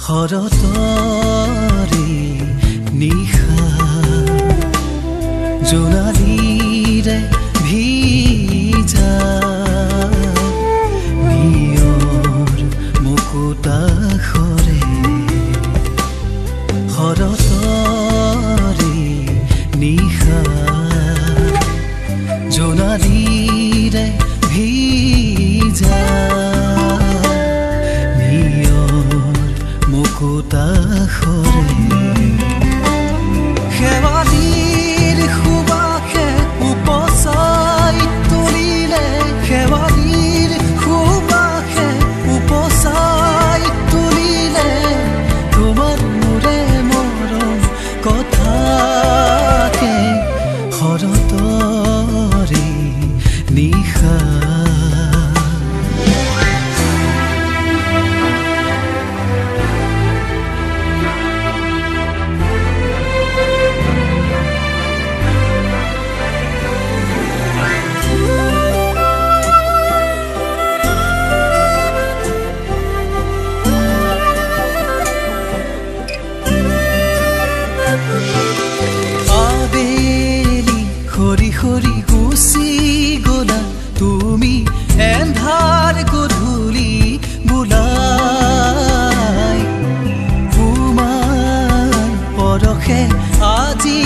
শৰতৰে নিশা জোনালীৰে ভিজা নিয়ৰ মুকুতাখৰে শৰতৰে নিশা জোনালীৰে ভিজা মুকুতাখৰে শেৱালিৰ সুবাসে উপচাই তুলিলে শেৱালিৰ সুবাসে উপচাই তুলিলে তোমাৰ মোৰে মৰম কথাকে শৰতৰে নিশা হৰি গুচি গলা তুমি এন্ধাৰ গধূলি বোলাই তোমাৰ পৰশে আজি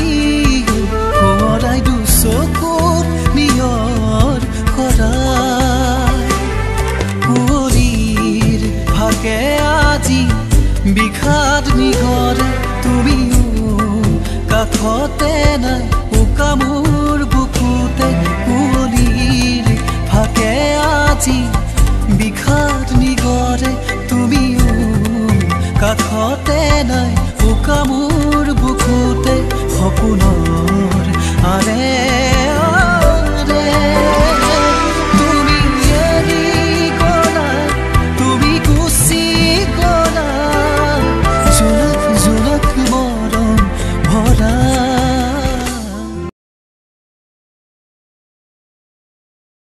সোঁৱৰাই দুচকুত নিয়ৰ শৰাই কুঁৱলীৰ ভাগে আজি বিষাদ নিগৰে তুমিও কাষতে নাই উকামোৰ বুকুতে কুঁৱলীৰ ভাগে আজি বিষাদ নিগৰে তুমিও কাষতে নাই উকামোৰ বুকুতে সপোনৰ আৰে